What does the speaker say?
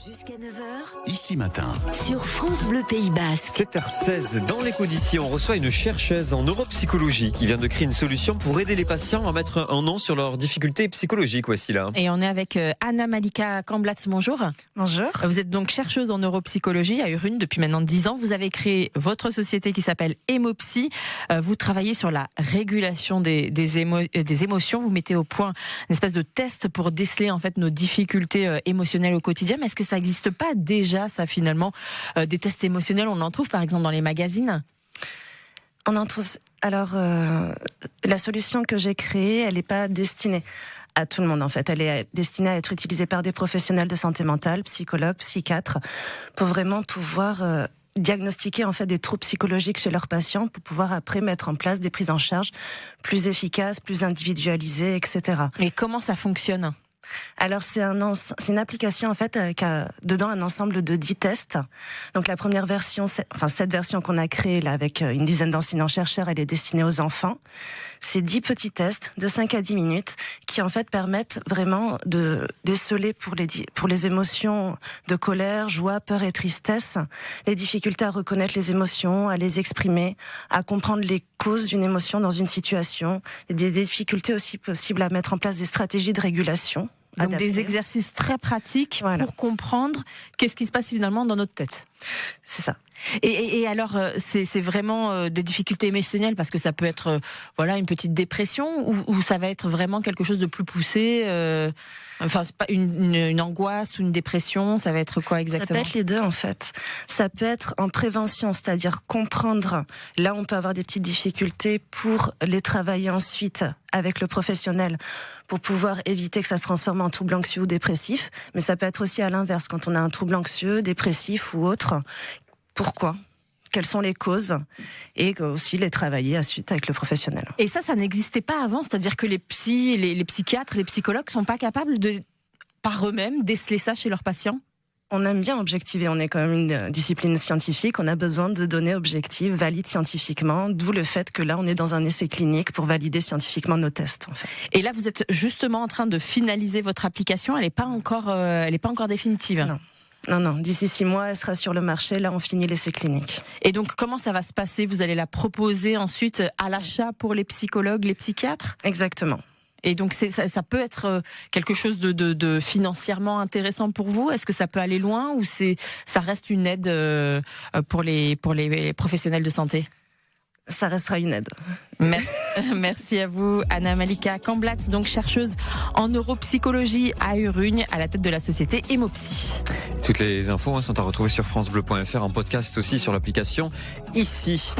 Jusqu'à 9h, Ici Matin. sur France Bleu Pays Basque. 7h16, dans l'écho d'ici, on reçoit une chercheuse en neuropsychologie qui vient de créer une solution pour aider les patients à mettre un nom sur leurs difficultés psychologiques. Voici là. Et on est avec Anna Malika Kamblatz, bonjour. Bonjour. Vous êtes donc chercheuse en neuropsychologie à Urune depuis maintenant 10 ans. Vous avez créé votre société qui s'appelle Emopsy. Vous travaillez sur la régulation des émotions. Vous mettez au point une espèce de test pour déceler en fait nos difficultés émotionnelles au quotidien. Mais est-ce que ça n'existe pas déjà, ça finalement, des tests émotionnels? On en trouve par exemple dans les magazines. On en trouve. Alors, la solution que j'ai créée, elle n'est pas destinée à tout le monde en fait. Elle est destinée à être utilisée par des professionnels de santé mentale, psychologues, psychiatres, pour vraiment pouvoir diagnostiquer en fait des troubles psychologiques chez leurs patients, pour pouvoir après mettre en place des prises en charge plus efficaces, plus individualisées, etc. Et comment ça fonctionne ? Alors c'est une application en fait qui a dedans un ensemble de 10 tests. Donc la première version, cette version qu'on a créée là avec une dizaine d'enseignants-chercheurs, elle est destinée aux enfants. C'est 10 petits tests de 5 à 10 minutes qui en fait permettent vraiment de déceler pour les émotions de colère, joie, peur et tristesse, les difficultés à reconnaître les émotions, à les exprimer, à comprendre les causes d'une émotion dans une situation, et des difficultés aussi possibles à mettre en place des stratégies de régulation. Donc adaptées. des exercices très pratiques pour comprendre qu'est-ce qui se passe finalement dans notre tête. C'est ça. Et alors, c'est vraiment des difficultés émotionnelles parce que ça peut être voilà une petite dépression ou ça va être vraiment quelque chose de plus poussé. Enfin, c'est pas une angoisse ou une dépression. Ça va être quoi exactement ? Ça peut être les deux en fait. Ça peut être en prévention, c'est-à-dire comprendre. Là, on peut avoir des petites difficultés pour les travailler ensuite avec le professionnel pour pouvoir éviter que ça se transforme en trouble anxieux ou dépressif. Mais ça peut être aussi à l'inverse quand on a un trouble anxieux, dépressif ou autre. Pourquoi ? Quelles sont les causes ? Et aussi les travailler ensuite avec le professionnel. Et ça n'existait pas avant, c'est-à-dire que les psychiatres, les psychologues sont pas capables de, par eux-mêmes, déceler ça chez leurs patients ? On aime bien objectiver, on est quand même une discipline scientifique, on a besoin de données objectives, valides scientifiquement, d'où le fait que là on est dans un essai clinique pour valider scientifiquement nos tests. En fait. Et là vous êtes justement en train de finaliser votre application, elle est pas encore définitive. Non. Non, d'ici 6 mois, elle sera sur le marché. Là, on finit l'essai clinique. Et donc, comment ça va se passer ? Vous allez la proposer ensuite à l'achat pour les psychologues, les psychiatres ? Exactement. Et donc, ça peut être quelque chose de financièrement intéressant pour vous ? Est-ce que ça peut aller loin ou ça reste une aide pour les professionnels de santé ? Ça restera une aide. Merci à vous, Anna Malika Kamblatz, donc chercheuse en neuropsychologie à Urugne, à la tête de la société Emopsy. Toutes les infos sont à retrouver sur francebleu.fr, en podcast aussi sur l'application Ici.